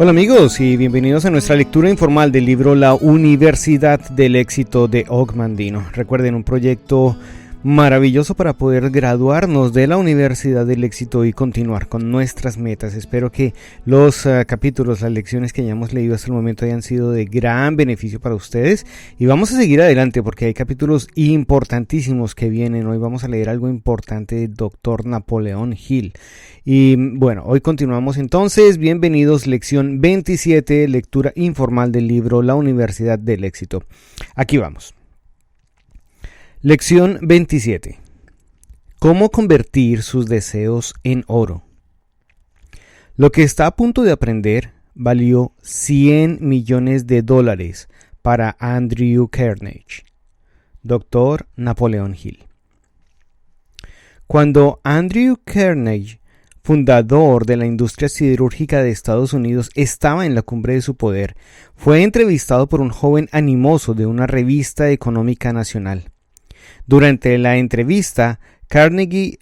Hola amigos y bienvenidos a nuestra lectura informal del libro La Universidad del Éxito de Og Mandino. Recuerden, un proyecto maravilloso para poder graduarnos de la Universidad del Éxito y continuar con nuestras metas. Espero que los capítulos, las lecciones que hayamos leído hasta el momento hayan sido de gran beneficio para ustedes. Y vamos a seguir adelante porque hay capítulos importantísimos que vienen. Hoy vamos a leer algo importante del Dr. Napoleón Hill. Y bueno, hoy continuamos entonces. Bienvenidos, lección 27, lectura informal del libro La Universidad del Éxito. Aquí vamos. Lección 27. ¿Cómo convertir sus deseos en oro? Lo que está a punto de aprender valió $100 millones para Andrew Carnegie. Dr. Napoleón Hill. Cuando Andrew Carnegie, fundador de la industria siderúrgica de Estados Unidos, estaba en la cumbre de su poder, fue entrevistado por un joven animoso de una revista económica nacional. Durante la entrevista, Carnegie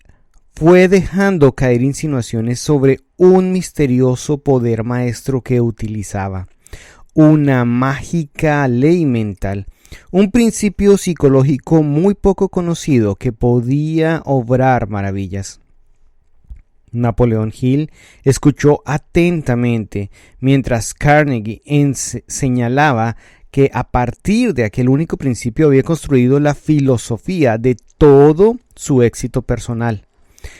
fue dejando caer insinuaciones sobre un misterioso poder maestro que utilizaba, una mágica ley mental, un principio psicológico muy poco conocido que podía obrar maravillas. Napoleón Hill escuchó atentamente mientras Carnegie señalaba que a partir de aquel único principio había construido la filosofía de todo su éxito personal.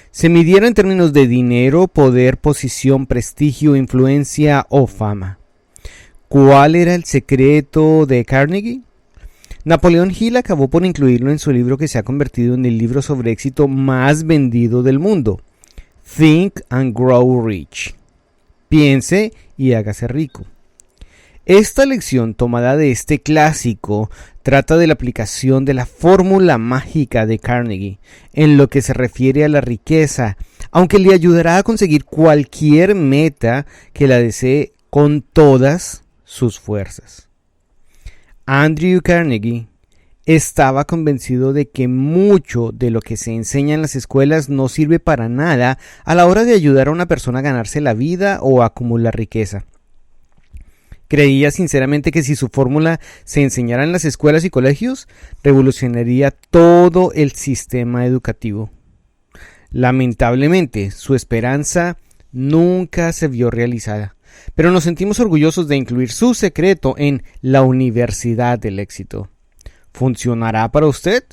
Se midiera en términos de dinero, poder, posición, prestigio, influencia o fama. ¿Cuál era el secreto de Carnegie? Napoleón Hill acabó por incluirlo en su libro que se ha convertido en el libro sobre éxito más vendido del mundo, Think and Grow Rich. Piense y hágase rico. Esta lección tomada de este clásico trata de la aplicación de la fórmula mágica de Carnegie en lo que se refiere a la riqueza, aunque le ayudará a conseguir cualquier meta que la desee con todas sus fuerzas. Andrew Carnegie estaba convencido de que mucho de lo que se enseña en las escuelas no sirve para nada a la hora de ayudar a una persona a ganarse la vida o a acumular riqueza. Creía sinceramente que si su fórmula se enseñara en las escuelas y colegios, revolucionaría todo el sistema educativo. Lamentablemente, su esperanza nunca se vio realizada, pero nos sentimos orgullosos de incluir su secreto en la Universidad del Éxito. ¿Funcionará para usted?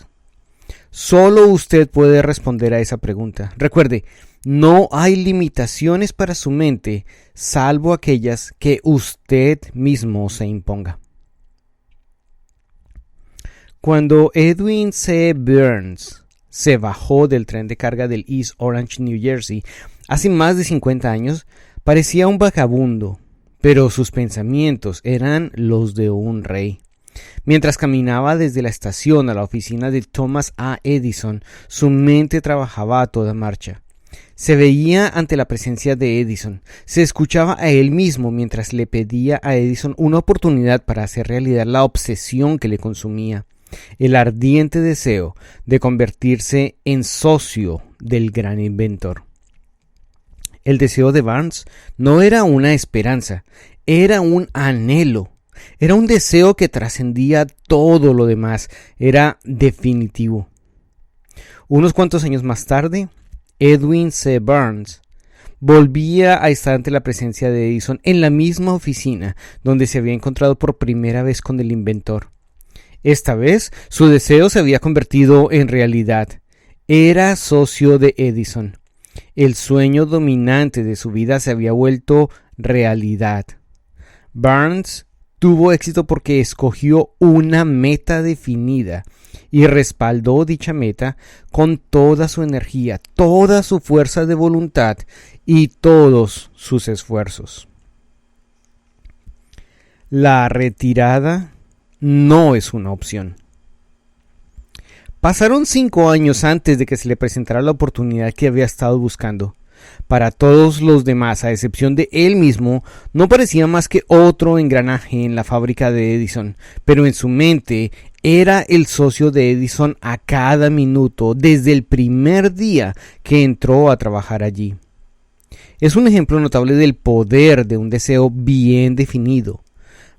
Solo usted puede responder a esa pregunta. Recuerde, no hay limitaciones para su mente, salvo aquellas que usted mismo se imponga. Cuando Edwin C. Burns se bajó del tren de carga del East Orange, New Jersey, hace más de 50 años, parecía un vagabundo, pero sus pensamientos eran los de un rey. Mientras caminaba desde la estación a la oficina de Thomas A. Edison, su mente trabajaba a toda marcha. Se veía ante la presencia de Edison, se escuchaba a él mismo mientras le pedía a Edison una oportunidad para hacer realidad la obsesión que le consumía, el ardiente deseo de convertirse en socio del gran inventor. El deseo de Burns no era una esperanza, era un anhelo. Era un deseo que trascendía todo lo demás, era definitivo. Unos cuantos años más tarde, Edwin C. Burns volvía a estar ante la presencia de Edison en la misma oficina donde se había encontrado por primera vez con el inventor. Esta vez, su deseo se había convertido en realidad. Era socio de Edison. El sueño dominante de su vida se había vuelto realidad. Burns tuvo éxito porque escogió una meta definida y respaldó dicha meta con toda su energía, toda su fuerza de voluntad y todos sus esfuerzos. La retirada no es una opción. Pasaron 5 años antes de que se le presentara la oportunidad que había estado buscando. Para todos los demás, a excepción de él mismo, no parecía más que otro engranaje en la fábrica de Edison, pero en su mente era el socio de Edison a cada minuto desde el primer día que entró a trabajar allí. Es un ejemplo notable del poder de un deseo bien definido.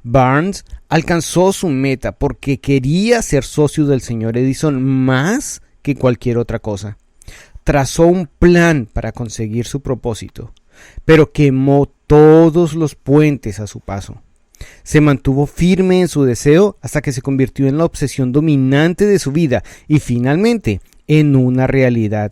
Barnes alcanzó su meta porque quería ser socio del señor Edison más que cualquier otra cosa. Trazó un plan para conseguir su propósito, pero quemó todos los puentes a su paso. Se mantuvo firme en su deseo hasta que se convirtió en la obsesión dominante de su vida y finalmente en una realidad.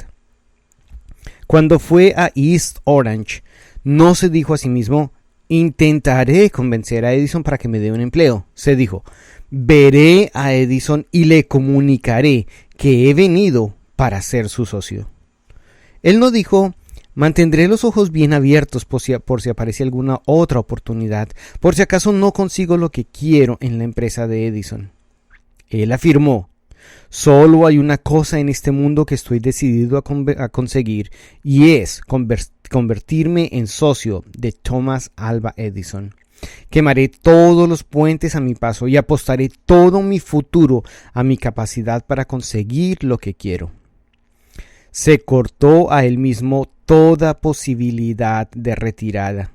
Cuando fue a East Orange, no se dijo a sí mismo: intentaré convencer a Edison para que me dé un empleo. Se dijo: veré a Edison y le comunicaré que he venido para ser su socio. Él no dijo: mantendré los ojos bien abiertos por si aparece alguna otra oportunidad, por si acaso no consigo lo que quiero en la empresa de Edison. Él afirmó: solo hay una cosa en este mundo que estoy decidido a conseguir, y es convertirme en socio de Thomas Alva Edison. Quemaré todos los puentes a mi paso y apostaré todo mi futuro a mi capacidad para conseguir lo que quiero. Se cortó a él mismo toda posibilidad de retirada.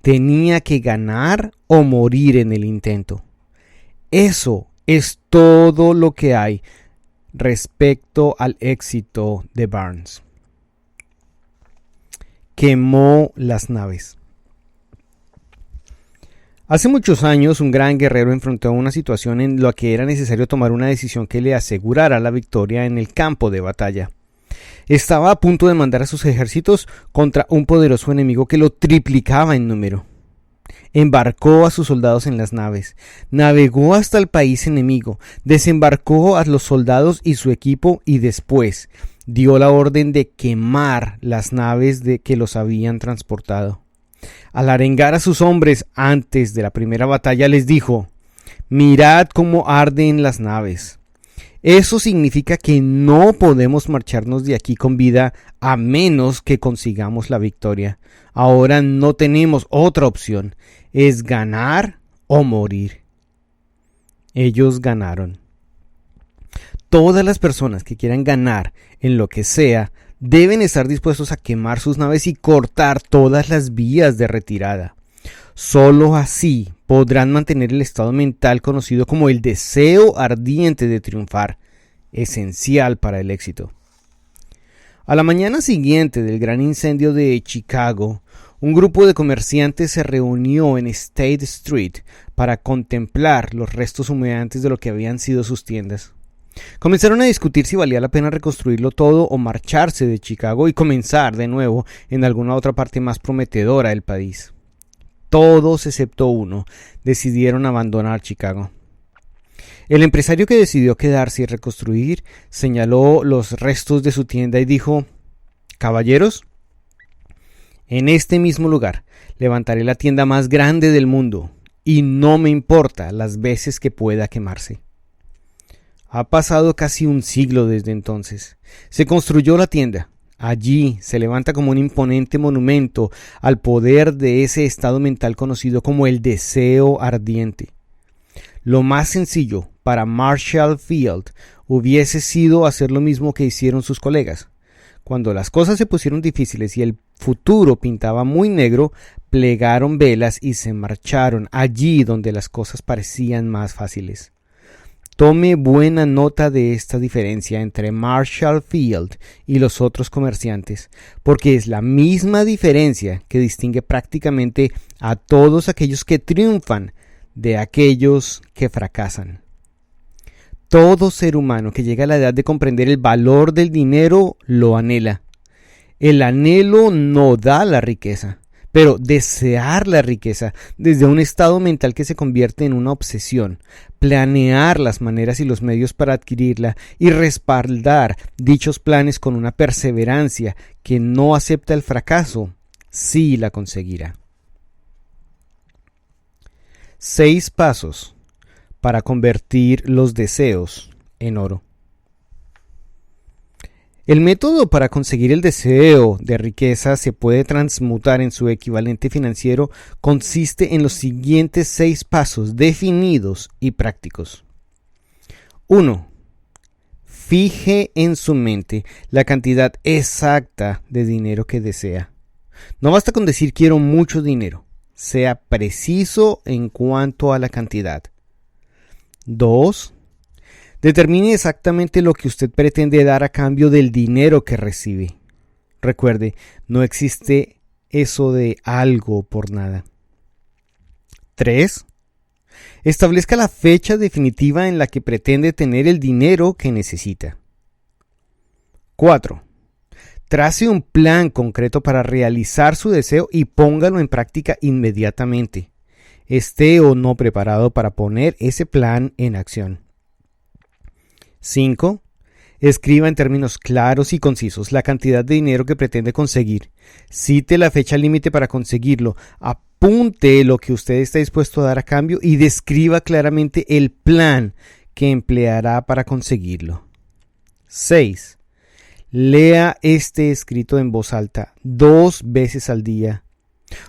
Tenía que ganar o morir en el intento. Eso es todo lo que hay respecto al éxito de Barnes. Quemó las naves. Hace muchos años, un gran guerrero enfrentó una situación en la que era necesario tomar una decisión que le asegurara la victoria en el campo de batalla. Estaba a punto de mandar a sus ejércitos contra un poderoso enemigo que lo triplicaba en número. Embarcó a sus soldados en las naves, navegó hasta el país enemigo, desembarcó a los soldados y su equipo y después dio la orden de quemar las naves que los habían transportado. Al arengar a sus hombres antes de la primera batalla les dijo: mirad cómo arden las naves. Eso significa que no podemos marcharnos de aquí con vida a menos que consigamos la victoria. Ahora no tenemos otra opción. Es ganar o morir. Ellos ganaron. Todas las personas que quieran ganar en lo que sea deben estar dispuestos a quemar sus naves y cortar todas las vías de retirada. Solo así podrán mantener el estado mental conocido como el deseo ardiente de triunfar, esencial para el éxito. A la mañana siguiente del gran incendio de Chicago, un grupo de comerciantes se reunió en State Street para contemplar los restos humeantes de lo que habían sido sus tiendas. Comenzaron a discutir si valía la pena reconstruirlo todo o marcharse de Chicago y comenzar de nuevo en alguna otra parte más prometedora del país. Todos excepto uno decidieron abandonar Chicago. El empresario que decidió quedarse y reconstruir señaló los restos de su tienda y dijo: caballeros, en este mismo lugar levantaré la tienda más grande del mundo y no me importa las veces que pueda quemarse. Ha pasado casi un siglo desde entonces. Se construyó la tienda. Allí se levanta como un imponente monumento al poder de ese estado mental conocido como el deseo ardiente. Lo más sencillo para Marshall Field hubiese sido hacer lo mismo que hicieron sus colegas. Cuando las cosas se pusieron difíciles y el futuro pintaba muy negro, plegaron velas y se marcharon allí donde las cosas parecían más fáciles. Tome buena nota de esta diferencia entre Marshall Field y los otros comerciantes, porque es la misma diferencia que distingue prácticamente a todos aquellos que triunfan de aquellos que fracasan. Todo ser humano que llega a la edad de comprender el valor del dinero lo anhela. El anhelo no da la riqueza, pero desear la riqueza desde un estado mental que se convierte en una obsesión, planear las maneras y los medios para adquirirla y respaldar dichos planes con una perseverancia que no acepta el fracaso, sí la conseguirá. 6 pasos para convertir los deseos en oro. El método para conseguir el deseo de riqueza se puede transmutar en su equivalente financiero. Consiste en los siguientes 6 pasos definidos y prácticos. 1. Fije en su mente la cantidad exacta de dinero que desea. No basta con decir quiero mucho dinero. Sea preciso en cuanto a la cantidad. 2. Determine exactamente lo que usted pretende dar a cambio del dinero que recibe. Recuerde, no existe eso de algo por nada. 3. Establezca la fecha definitiva en la que pretende tener el dinero que necesita. 4. Trace un plan concreto para realizar su deseo y póngalo en práctica inmediatamente. Esté o no preparado para poner ese plan en acción. 5. Escriba en términos claros y concisos la cantidad de dinero que pretende conseguir. Cite la fecha límite para conseguirlo. Apunte lo que usted está dispuesto a dar a cambio y describa claramente el plan que empleará para conseguirlo. 6. Lea este escrito en voz alta 2 veces al día.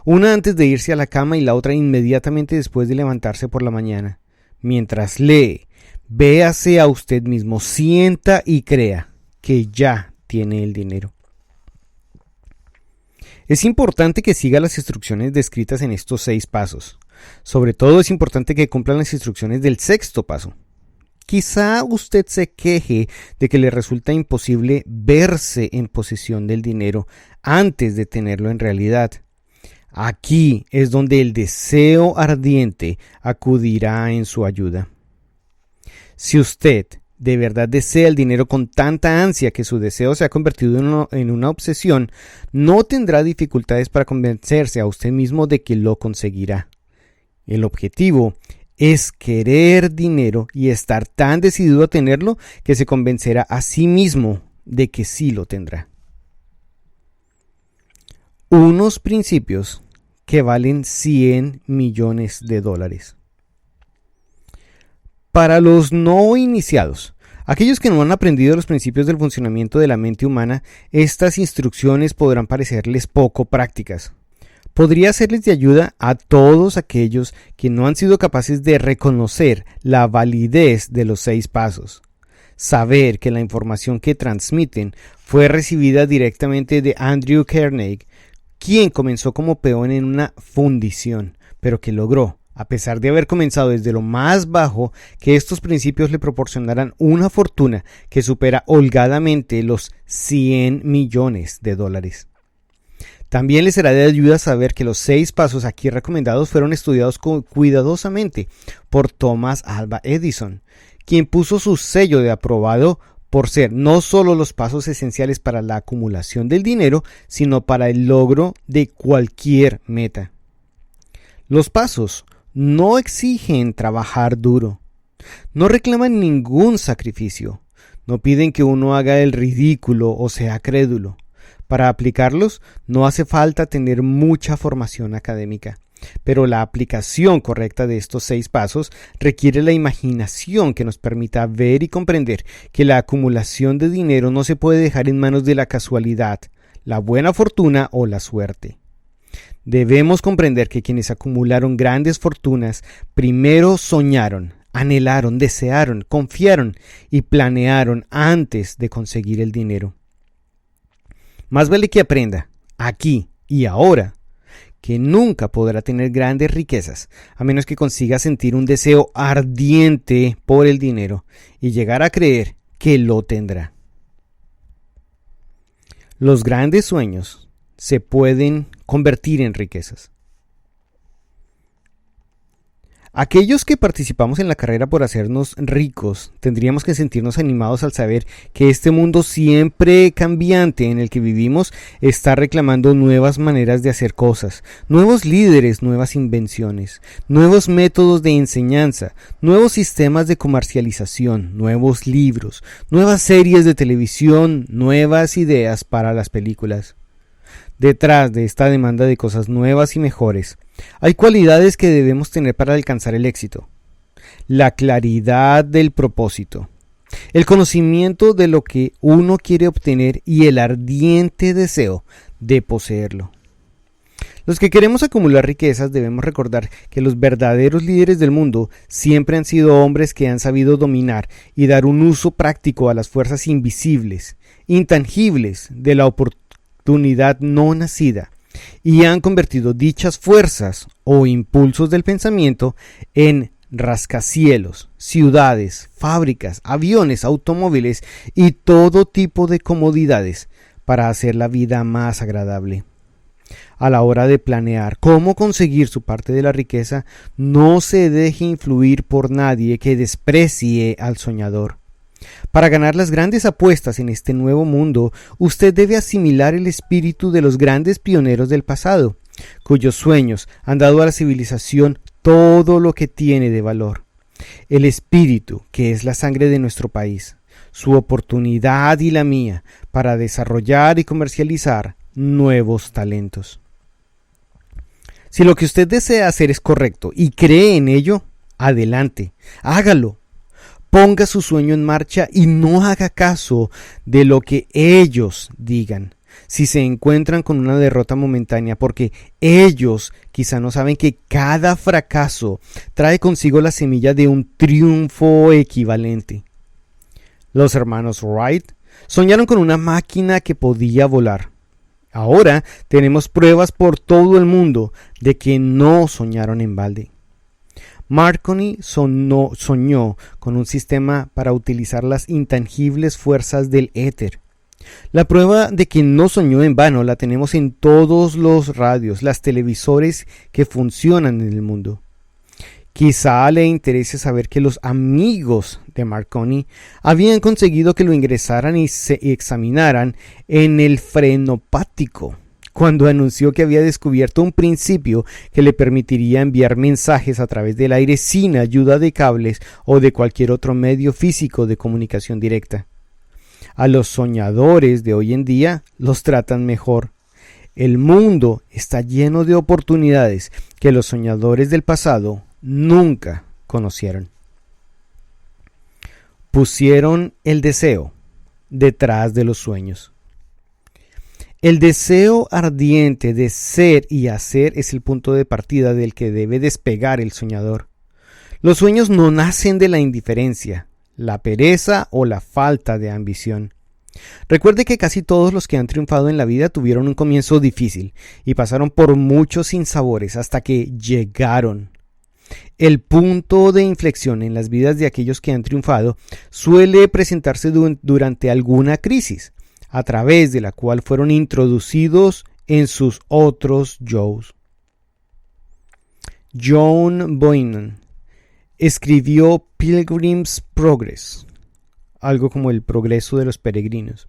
Una antes de irse a la cama y la otra inmediatamente después de levantarse por la mañana. Mientras lee, véase a usted mismo, sienta y crea que ya tiene el dinero. Es importante que siga las instrucciones descritas en estos 6 pasos. Sobre todo es importante que cumplan las instrucciones del 6º paso. Quizá usted se queje de que le resulta imposible verse en posesión del dinero antes de tenerlo en realidad. Aquí es donde el deseo ardiente acudirá en su ayuda. Si usted de verdad desea el dinero con tanta ansia que su deseo se ha convertido en una obsesión, no tendrá dificultades para convencerse a usted mismo de que lo conseguirá. El objetivo es querer dinero y estar tan decidido a tenerlo que se convencerá a sí mismo de que sí lo tendrá. Unos principios que valen $100 millones. Para los no iniciados, aquellos que no han aprendido los principios del funcionamiento de la mente humana, estas instrucciones podrán parecerles poco prácticas. Podría serles de ayuda a todos aquellos que no han sido capaces de reconocer la validez de los 6 pasos. Saber que la información que transmiten fue recibida directamente de Andrew Carnegie, quien comenzó como peón en una fundición, pero que logró, a pesar de haber comenzado desde lo más bajo, que estos principios le proporcionaran una fortuna que supera holgadamente los $100 millones. También le será de ayuda saber que los 6 pasos aquí recomendados fueron estudiados cuidadosamente por Thomas Alva Edison, quien puso su sello de aprobado por ser no solo los pasos esenciales para la acumulación del dinero, sino para el logro de cualquier meta. Los pasos no exigen trabajar duro, no reclaman ningún sacrificio, no piden que uno haga el ridículo o sea crédulo. Para aplicarlos no hace falta tener mucha formación académica, pero la aplicación correcta de estos 6 pasos requiere la imaginación que nos permita ver y comprender que la acumulación de dinero no se puede dejar en manos de la casualidad, la buena fortuna o la suerte. Debemos comprender que quienes acumularon grandes fortunas primero soñaron, anhelaron, desearon, confiaron y planearon antes de conseguir el dinero. Más vale que aprenda, aquí y ahora, que nunca podrá tener grandes riquezas, a menos que consiga sentir un deseo ardiente por el dinero y llegar a creer que lo tendrá. Los grandes sueños se pueden convertir en riquezas. Aquellos que participamos en la carrera por hacernos ricos, tendríamos que sentirnos animados al saber que este mundo siempre cambiante en el que vivimos está reclamando nuevas maneras de hacer cosas, nuevos líderes, nuevas invenciones, nuevos métodos de enseñanza, nuevos sistemas de comercialización, nuevos libros, nuevas series de televisión, nuevas ideas para las películas. Detrás de esta demanda de cosas nuevas y mejores, hay cualidades que debemos tener para alcanzar el éxito. La claridad del propósito, el conocimiento de lo que uno quiere obtener y el ardiente deseo de poseerlo. Los que queremos acumular riquezas debemos recordar que los verdaderos líderes del mundo siempre han sido hombres que han sabido dominar y dar un uso práctico a las fuerzas invisibles, intangibles de la oportunidad no nacida, y han convertido dichas fuerzas o impulsos del pensamiento en rascacielos, ciudades, fábricas, aviones, automóviles y todo tipo de comodidades para hacer la vida más agradable. A la hora de planear cómo conseguir su parte de la riqueza, no se deje influir por nadie que desprecie al soñador. Para ganar las grandes apuestas en este nuevo mundo, usted debe asimilar el espíritu de los grandes pioneros del pasado, cuyos sueños han dado a la civilización todo lo que tiene de valor. El espíritu, que es la sangre de nuestro país, su oportunidad y la mía para desarrollar y comercializar nuevos talentos. Si lo que usted desea hacer es correcto y cree en ello, adelante, hágalo. Ponga su sueño en marcha y no haga caso de lo que ellos digan. Si se encuentran con una derrota momentánea, porque ellos quizá no saben que cada fracaso trae consigo la semilla de un triunfo equivalente. Los hermanos Wright soñaron con una máquina que podía volar. Ahora tenemos pruebas por todo el mundo de que no soñaron en balde. Marconi soñó con un sistema para utilizar las intangibles fuerzas del éter. La prueba de que no soñó en vano la tenemos en todos los radios, las televisores que funcionan en el mundo. Quizá le interese saber que los amigos de Marconi habían conseguido que lo ingresaran y se examinaran en el frenopático, cuando anunció que había descubierto un principio que le permitiría enviar mensajes a través del aire sin ayuda de cables o de cualquier otro medio físico de comunicación directa. A los soñadores de hoy en día los tratan mejor. El mundo está lleno de oportunidades que los soñadores del pasado nunca conocieron. Pusieron el deseo detrás de los sueños. El deseo ardiente de ser y hacer es el punto de partida del que debe despegar el soñador. Los sueños no nacen de la indiferencia, la pereza o la falta de ambición. Recuerde que casi todos los que han triunfado en la vida tuvieron un comienzo difícil y pasaron por muchos sinsabores hasta que llegaron. El punto de inflexión en las vidas de aquellos que han triunfado suele presentarse durante alguna crisis, a través de la cual fueron introducidos en sus otros yo's. John Bunyan escribió Pilgrim's Progress, algo como el progreso de los peregrinos,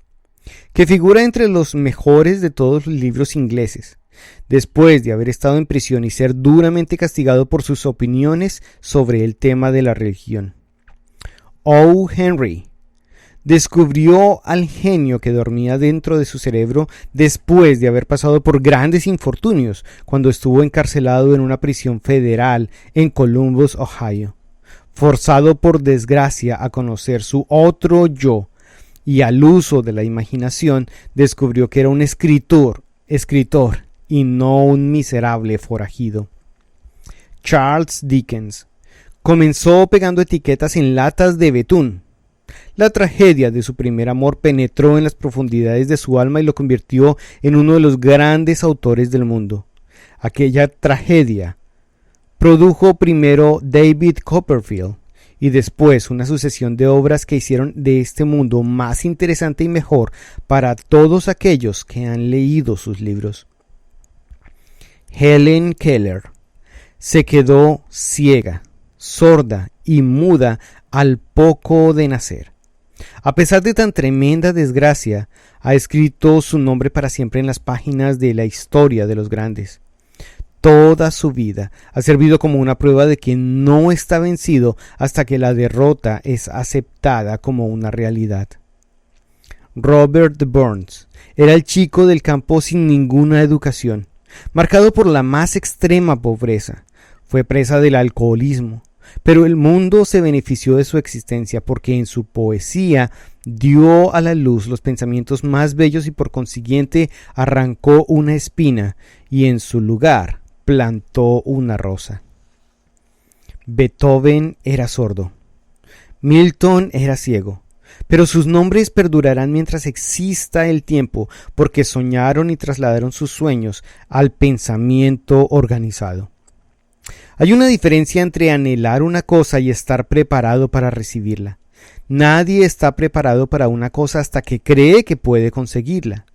que figura entre los mejores de todos los libros ingleses, después de haber estado en prisión y ser duramente castigado por sus opiniones sobre el tema de la religión. O. Henry descubrió al genio que dormía dentro de su cerebro después de haber pasado por grandes infortunios cuando estuvo encarcelado en una prisión federal en Columbus, Ohio, forzado por desgracia a conocer su otro yo y al uso de la imaginación descubrió que era un escritor y no un miserable forajido. Charles Dickens comenzó pegando etiquetas en latas de betún. La tragedia de su primer amor penetró en las profundidades de su alma y lo convirtió en uno de los grandes autores del mundo. Aquella tragedia produjo primero David Copperfield y después una sucesión de obras que hicieron de este mundo más interesante y mejor para todos aquellos que han leído sus libros. Helen Keller se quedó ciega, sorda y muda al poco de nacer. A pesar de tan tremenda desgracia, ha escrito su nombre para siempre en las páginas de la historia de los grandes. Toda su vida ha servido como una prueba de que no está vencido hasta que la derrota es aceptada como una realidad. Robert Burns era el chico del campo sin ninguna educación, marcado por la más extrema pobreza. Fue presa del alcoholismo, pero el mundo se benefició de su existencia porque en su poesía dio a la luz los pensamientos más bellos y por consiguiente arrancó una espina y en su lugar plantó una rosa. Beethoven era sordo. Milton era ciego, pero sus nombres perdurarán mientras exista el tiempo, porque soñaron y trasladaron sus sueños al pensamiento organizado. Hay una diferencia entre anhelar una cosa y estar preparado para recibirla. Nadie está preparado para una cosa hasta que cree que puede conseguirla.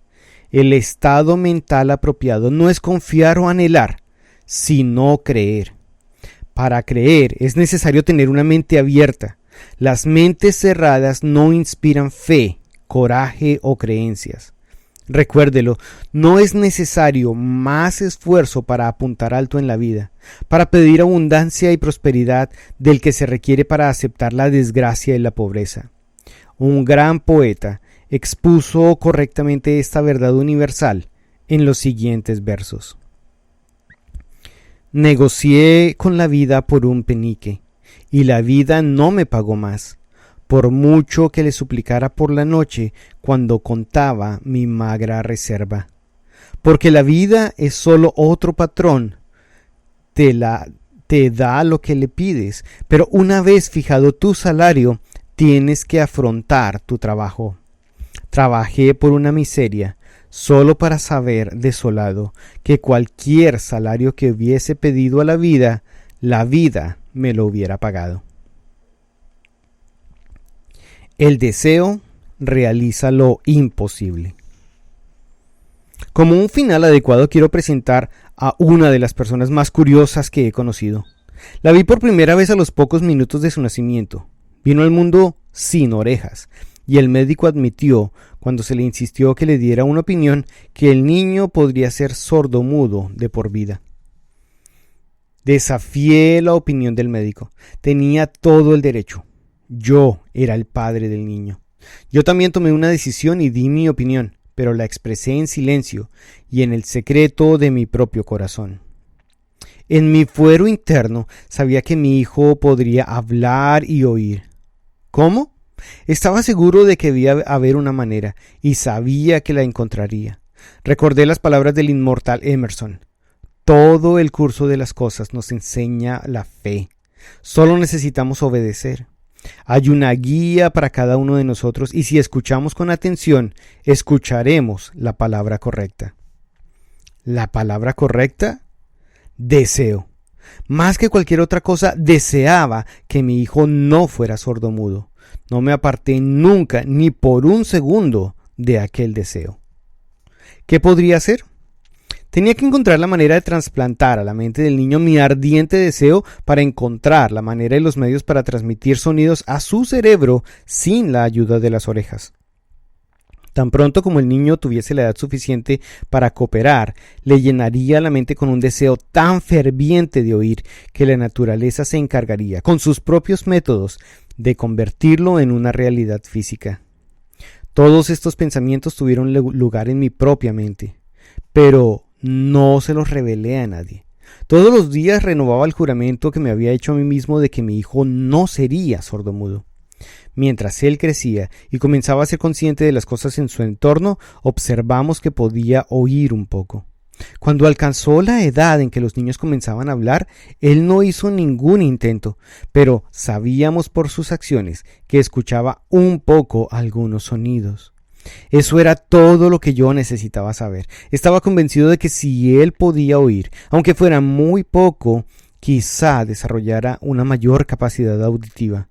El estado mental apropiado no es confiar o anhelar, sino creer. Para creer es necesario tener una mente abierta. Las mentes cerradas no inspiran fe, coraje o creencias. Recuérdelo, no es necesario más esfuerzo para apuntar alto en la vida, para pedir abundancia y prosperidad del que se requiere para aceptar la desgracia y la pobreza. Un gran poeta expuso correctamente esta verdad universal en los siguientes versos. Negocié con la vida por un penique, y la vida no me pagó más, por mucho que le suplicara por la noche cuando contaba mi magra reserva. Porque la vida es solo otro patrón, te da lo que le pides, pero una vez fijado tu salario, tienes que afrontar tu trabajo. Trabajé por una miseria, solo para saber, desolado, que cualquier salario que hubiese pedido a la vida me lo hubiera pagado. El deseo realiza lo imposible. Como un final adecuado, quiero presentar a una de las personas más curiosas que he conocido. La vi por primera vez a los pocos minutos de su nacimiento. Vino al mundo sin orejas, y el médico admitió, cuando se le insistió que le diera una opinión, que el niño podría ser sordomudo de por vida. Desafié la opinión del médico. Tenía todo el derecho. Yo era el padre del niño. Yo también tomé una decisión y di mi opinión, pero la expresé en silencio y en el secreto de mi propio corazón. En mi fuero interno sabía que mi hijo podría hablar y oír. ¿Cómo? Estaba seguro de que debía haber una manera y sabía que la encontraría. Recordé las palabras del inmortal Emerson. Todo el curso de las cosas nos enseña la fe. Solo necesitamos obedecer. Hay una guía para cada uno de nosotros y si escuchamos con atención, escucharemos la palabra correcta. ¿La palabra correcta? Deseo. Más que cualquier otra cosa, deseaba que mi hijo no fuera sordomudo. No me aparté nunca, ni por un segundo, de aquel deseo. ¿Qué podría hacer? Tenía que encontrar la manera de trasplantar a la mente del niño mi ardiente deseo para encontrar la manera y los medios para transmitir sonidos a su cerebro sin la ayuda de las orejas. Tan pronto como el niño tuviese la edad suficiente para cooperar, le llenaría la mente con un deseo tan ferviente de oír que la naturaleza se encargaría, con sus propios métodos, de convertirlo en una realidad física. Todos estos pensamientos tuvieron lugar en mi propia mente, pero no se los revelé a nadie. Todos los días renovaba el juramento que me había hecho a mí mismo de que mi hijo no sería sordomudo. Mientras él crecía y comenzaba a ser consciente de las cosas en su entorno, observamos que podía oír un poco. Cuando alcanzó la edad en que los niños comenzaban a hablar, él no hizo ningún intento, pero sabíamos por sus acciones que escuchaba un poco algunos sonidos. Eso era todo lo que yo necesitaba saber. Estaba convencido de que si él podía oír, aunque fuera muy poco, quizá desarrollara una mayor capacidad auditiva.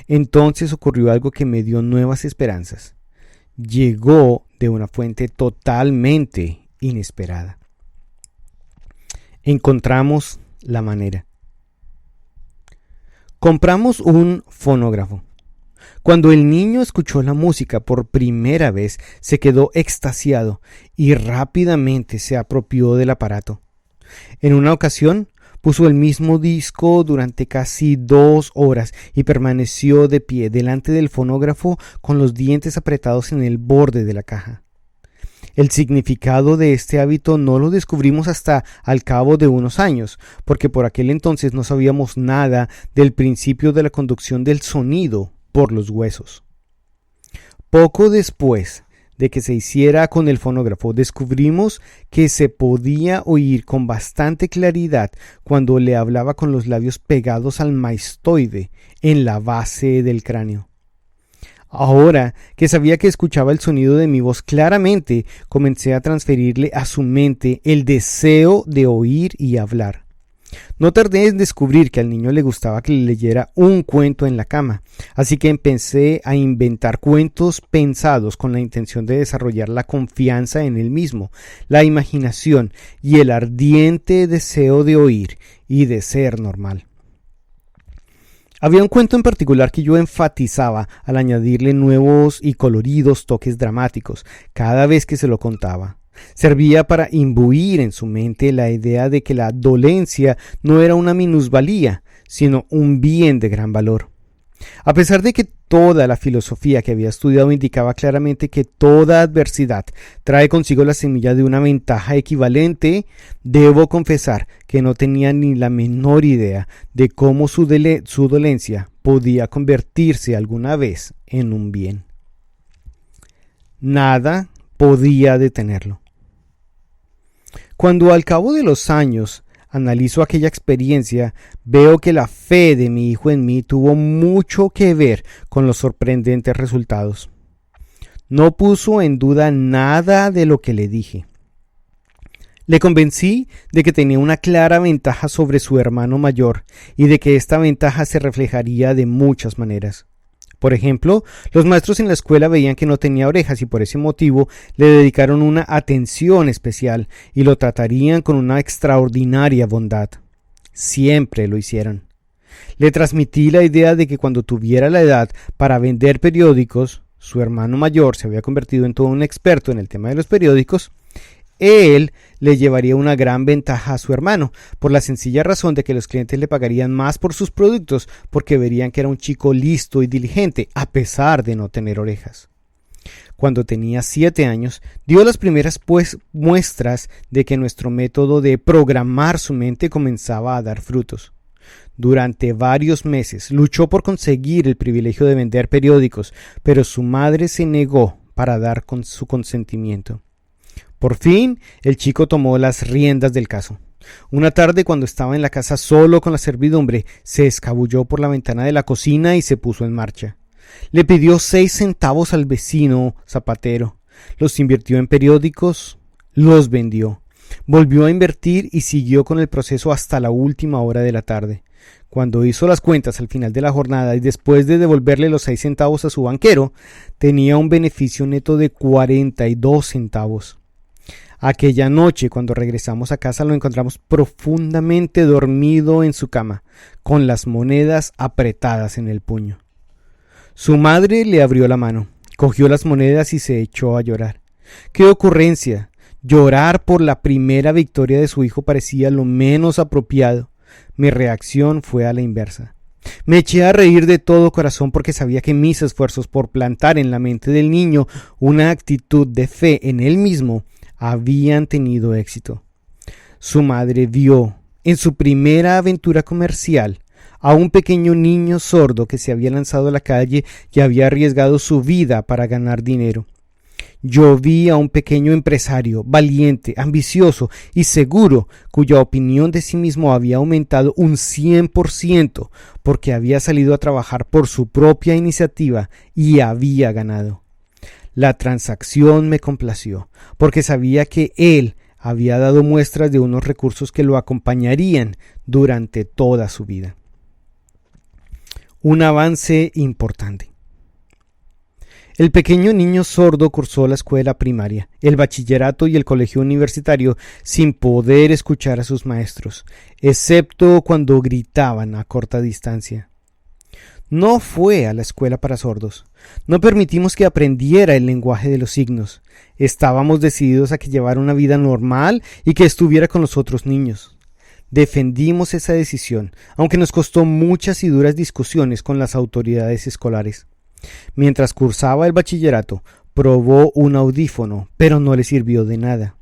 Entonces ocurrió algo que me dio nuevas esperanzas. Llegó de una fuente totalmente inesperada. Encontramos la manera. Compramos un fonógrafo. Cuando el niño escuchó la música por primera vez, se quedó extasiado y rápidamente se apropió del aparato. En una ocasión, puso el mismo disco durante casi 2 horas y permaneció de pie delante del fonógrafo con los dientes apretados en el borde de la caja. El significado de este hábito no lo descubrimos hasta al cabo de unos años, porque por aquel entonces no sabíamos nada del principio de la conducción del sonido por los huesos. Poco después de que se hiciera con el fonógrafo, descubrimos que se podía oír con bastante claridad cuando le hablaba con los labios pegados al mastoide en la base del cráneo. Ahora que sabía que escuchaba el sonido de mi voz claramente, comencé a transferirle a su mente el deseo de oír y hablar. No tardé en descubrir que al niño le gustaba que le leyera un cuento en la cama, así que empecé a inventar cuentos pensados con la intención de desarrollar la confianza en él mismo, la imaginación y el ardiente deseo de oír y de ser normal. Había un cuento en particular que yo enfatizaba al añadirle nuevos y coloridos toques dramáticos cada vez que se lo contaba. Servía para imbuir en su mente la idea de que la dolencia no era una minusvalía, sino un bien de gran valor. A pesar de que toda la filosofía que había estudiado indicaba claramente que toda adversidad trae consigo la semilla de una ventaja equivalente, debo confesar que no tenía ni la menor idea de cómo su dolencia podía convertirse alguna vez en un bien. Nada podía detenerlo. Cuando al cabo de los años analizo aquella experiencia, veo que la fe de mi hijo en mí tuvo mucho que ver con los sorprendentes resultados. No puso en duda nada de lo que le dije. Le convencí de que tenía una clara ventaja sobre su hermano mayor y de que esta ventaja se reflejaría de muchas maneras. Por ejemplo, los maestros en la escuela veían que no tenía orejas y por ese motivo le dedicaron una atención especial y lo tratarían con una extraordinaria bondad. Siempre lo hicieron. Le transmití la idea de que cuando tuviera la edad para vender periódicos, su hermano mayor se había convertido en todo un experto en el tema de los periódicos, él le llevaría una gran ventaja a su hermano, por la sencilla razón de que los clientes le pagarían más por sus productos porque verían que era un chico listo y diligente, a pesar de no tener orejas. Cuando tenía 7 años, dio las primeras muestras de que nuestro método de programar su mente comenzaba a dar frutos. Durante varios meses luchó por conseguir el privilegio de vender periódicos, pero su madre se negó para dar con su consentimiento. Por fin, el chico tomó las riendas del caso. Una tarde, cuando estaba en la casa solo con la servidumbre, se escabulló por la ventana de la cocina y se puso en marcha. Le pidió 6 centavos al vecino zapatero. Los invirtió en periódicos, los vendió. Volvió a invertir y siguió con el proceso hasta la última hora de la tarde. Cuando hizo las cuentas al final de la jornada y después de devolverle los 6 centavos a su banquero, tenía un beneficio neto de 42 centavos. Aquella noche, cuando regresamos a casa, lo encontramos profundamente dormido en su cama, con las monedas apretadas en el puño. Su madre le abrió la mano, cogió las monedas y se echó a llorar. ¡Qué ocurrencia! Llorar por la primera victoria de su hijo parecía lo menos apropiado. Mi reacción fue a la inversa. Me eché a reír de todo corazón porque sabía que mis esfuerzos por plantar en la mente del niño una actitud de fe en él mismo habían tenido éxito. Su madre vio, en su primera aventura comercial, a un pequeño niño sordo que se había lanzado a la calle y había arriesgado su vida para ganar dinero. Yo vi a un pequeño empresario, valiente, ambicioso y seguro, cuya opinión de sí mismo había aumentado un 100% porque había salido a trabajar por su propia iniciativa y había ganado. La transacción me complació, porque sabía que él había dado muestras de unos recursos que lo acompañarían durante toda su vida. Un avance importante. El pequeño niño sordo cursó la escuela primaria, el bachillerato y el colegio universitario sin poder escuchar a sus maestros, excepto cuando gritaban a corta distancia. No fue a la escuela para sordos. No permitimos que aprendiera el lenguaje de los signos. Estábamos decididos a que llevara una vida normal y que estuviera con los otros niños. Defendimos esa decisión, aunque nos costó muchas y duras discusiones con las autoridades escolares. Mientras cursaba el bachillerato, probó un audífono, pero no le sirvió de nada.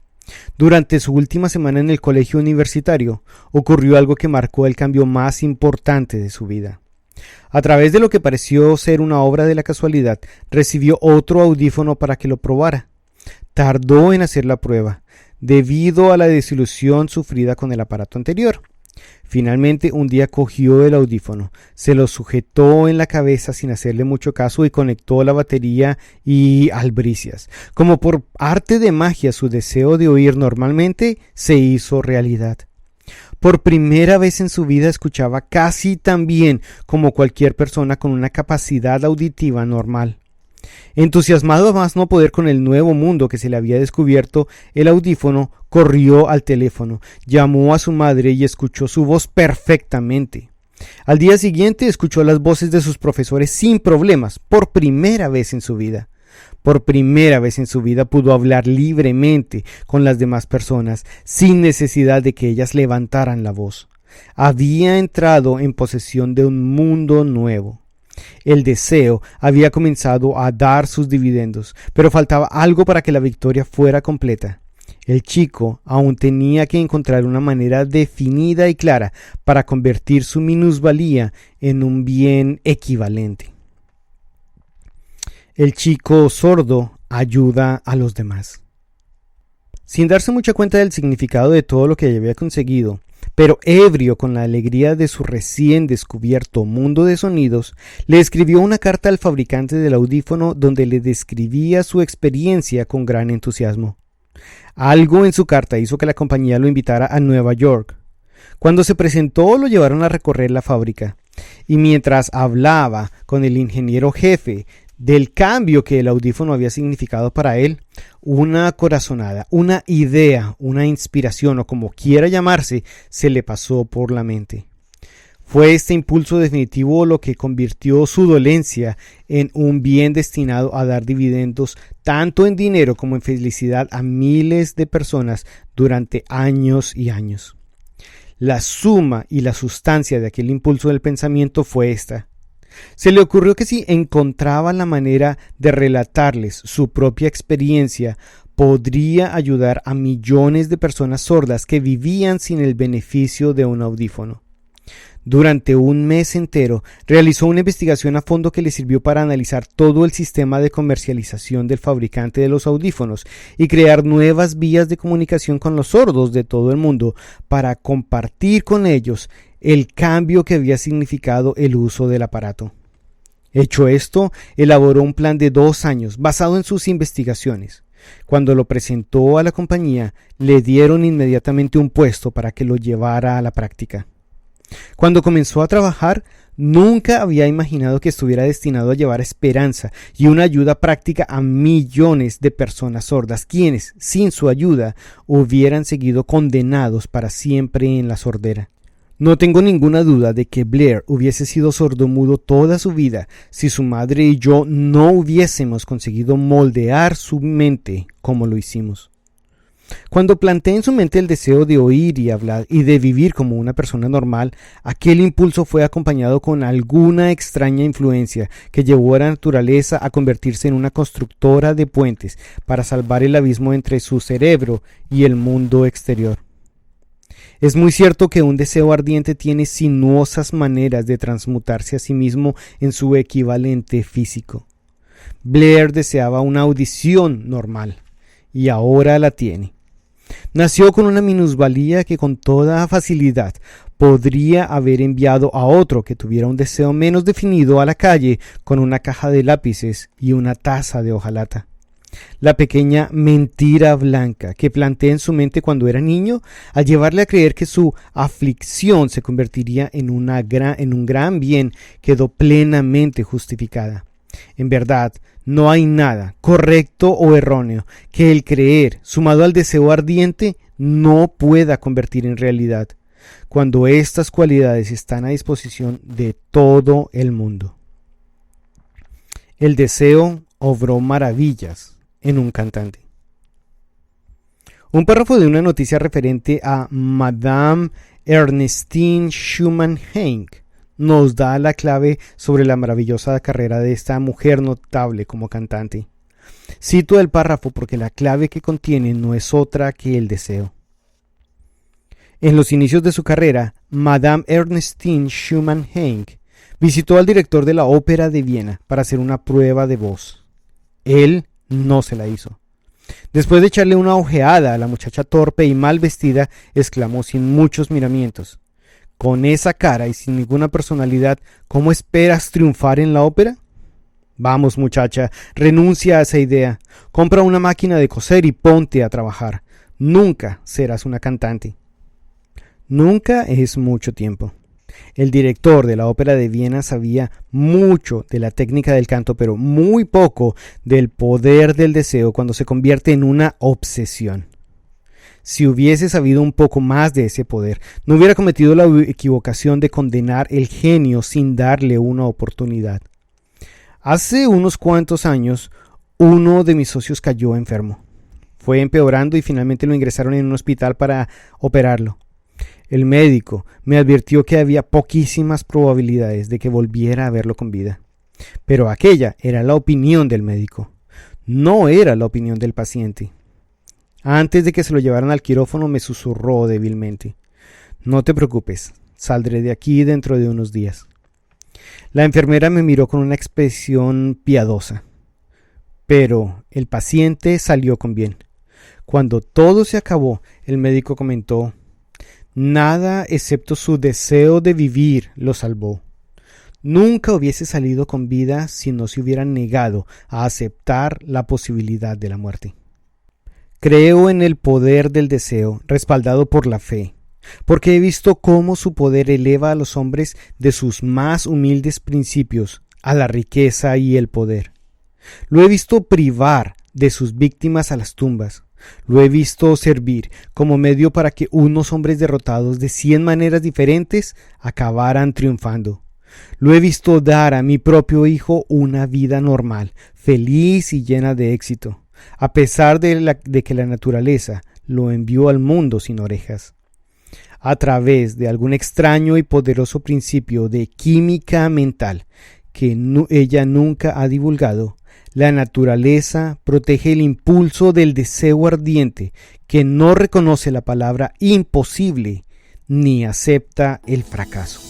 Durante su última semana en el colegio universitario, ocurrió algo que marcó el cambio más importante de su vida. A través de lo que pareció ser una obra de la casualidad, recibió otro audífono para que lo probara. Tardó en hacer la prueba, debido a la desilusión sufrida con el aparato anterior. Finalmente, un día cogió el audífono, se lo sujetó en la cabeza sin hacerle mucho caso y conectó la batería y albricias. Como por arte de magia, su deseo de oír normalmente se hizo realidad. Por primera vez en su vida escuchaba casi tan bien como cualquier persona con una capacidad auditiva normal. Entusiasmado a más no poder con el nuevo mundo que se le había descubierto, el audífono corrió al teléfono, llamó a su madre y escuchó su voz perfectamente. Al día siguiente escuchó las voces de sus profesores sin problemas, por primera vez en su vida. Por primera vez en su vida pudo hablar libremente con las demás personas, sin necesidad de que ellas levantaran la voz. Había entrado en posesión de un mundo nuevo. El deseo había comenzado a dar sus dividendos, pero faltaba algo para que la victoria fuera completa. El chico aún tenía que encontrar una manera definida y clara para convertir su minusvalía en un bien equivalente. El chico sordo ayuda a los demás. Sin darse mucha cuenta del significado de todo lo que había conseguido, pero ebrio con la alegría de su recién descubierto mundo de sonidos, le escribió una carta al fabricante del audífono donde le describía su experiencia con gran entusiasmo. Algo en su carta hizo que la compañía lo invitara a Nueva York. Cuando se presentó, lo llevaron a recorrer la fábrica, y mientras hablaba con el ingeniero jefe del cambio que el audífono había significado para él, una corazonada, una idea, una inspiración o como quiera llamarse, se le pasó por la mente. Fue este impulso definitivo lo que convirtió su dolencia en un bien destinado a dar dividendos tanto en dinero como en felicidad a miles de personas durante años y años. La suma y la sustancia de aquel impulso del pensamiento fue esta. Se le ocurrió que si encontraba la manera de relatarles su propia experiencia, podría ayudar a millones de personas sordas que vivían sin el beneficio de un audífono. Durante un mes entero realizó una investigación a fondo que le sirvió para analizar todo el sistema de comercialización del fabricante de los audífonos y crear nuevas vías de comunicación con los sordos de todo el mundo para compartir con ellos el cambio que había significado el uso del aparato. Hecho esto, elaboró un plan de 2 años basado en sus investigaciones. Cuando lo presentó a la compañía, le dieron inmediatamente un puesto para que lo llevara a la práctica. Cuando comenzó a trabajar, nunca había imaginado que estuviera destinado a llevar esperanza y una ayuda práctica a millones de personas sordas, quienes, sin su ayuda, hubieran seguido condenados para siempre en la sordera. No tengo ninguna duda de que Blair hubiese sido sordomudo toda su vida si su madre y yo no hubiésemos conseguido moldear su mente como lo hicimos. Cuando planteé en su mente el deseo de oír y hablar y de vivir como una persona normal, aquel impulso fue acompañado con alguna extraña influencia que llevó a la naturaleza a convertirse en una constructora de puentes para salvar el abismo entre su cerebro y el mundo exterior. Es muy cierto que un deseo ardiente tiene sinuosas maneras de transmutarse a sí mismo en su equivalente físico. Blair deseaba una audición normal y ahora la tiene. Nació con una minusvalía que con toda facilidad podría haber enviado a otro que tuviera un deseo menos definido a la calle con una caja de lápices y una taza de hojalata. La pequeña mentira blanca que planteé en su mente cuando era niño, al llevarle a creer que su aflicción se convertiría en un gran bien, quedó plenamente justificada. En verdad, no hay nada, correcto o erróneo, que el creer, sumado al deseo ardiente, no pueda convertir en realidad, cuando estas cualidades están a disposición de todo el mundo. El deseo obró maravillas en un cantante. Un párrafo de una noticia referente a Madame Ernestine Schumann-Heink nos da la clave sobre la maravillosa carrera de esta mujer notable como cantante. Cito el párrafo porque la clave que contiene no es otra que el deseo. En los inicios de su carrera, Madame Ernestine Schumann-Heink visitó al director de la Ópera de Viena para hacer una prueba de voz. Él no se la hizo. Después de echarle una ojeada a la muchacha torpe y mal vestida, exclamó sin muchos miramientos: Con esa cara y sin ninguna personalidad, ¿cómo esperas triunfar en la ópera? Vamos, muchacha, renuncia a esa idea. Compra una máquina de coser y ponte a trabajar. Nunca serás una cantante. Nunca es mucho tiempo. El director de la ópera de Viena sabía mucho de la técnica del canto, pero muy poco del poder del deseo cuando se convierte en una obsesión. Si hubiese sabido un poco más de ese poder, no hubiera cometido la equivocación de condenar el genio sin darle una oportunidad. Hace unos cuantos años, uno de mis socios cayó enfermo. Fue empeorando y finalmente lo ingresaron en un hospital para operarlo. El médico me advirtió que había poquísimas probabilidades de que volviera a verlo con vida. Pero aquella era la opinión del médico, no era la opinión del paciente. Antes de que se lo llevaran al quirófano me susurró débilmente: «No te preocupes, saldré de aquí dentro de unos días». La enfermera me miró con una expresión piadosa. Pero el paciente salió con bien. Cuando todo se acabó, el médico comentó: «Nada excepto su deseo de vivir lo salvó. Nunca hubiese salido con vida si no se hubiera negado a aceptar la posibilidad de la muerte». Creo en el poder del deseo, respaldado por la fe, porque he visto cómo su poder eleva a los hombres de sus más humildes principios a la riqueza y el poder. Lo he visto privar de sus víctimas a las tumbas. Lo he visto servir como medio para que unos hombres derrotados de 100 maneras diferentes acabaran triunfando. Lo he visto dar a mi propio hijo una vida normal, feliz y llena de éxito, a pesar de que la naturaleza lo envió al mundo sin orejas. A través de algún extraño y poderoso principio de química mental que ella nunca ha divulgado, la naturaleza protege el impulso del deseo ardiente que no reconoce la palabra imposible ni acepta el fracaso.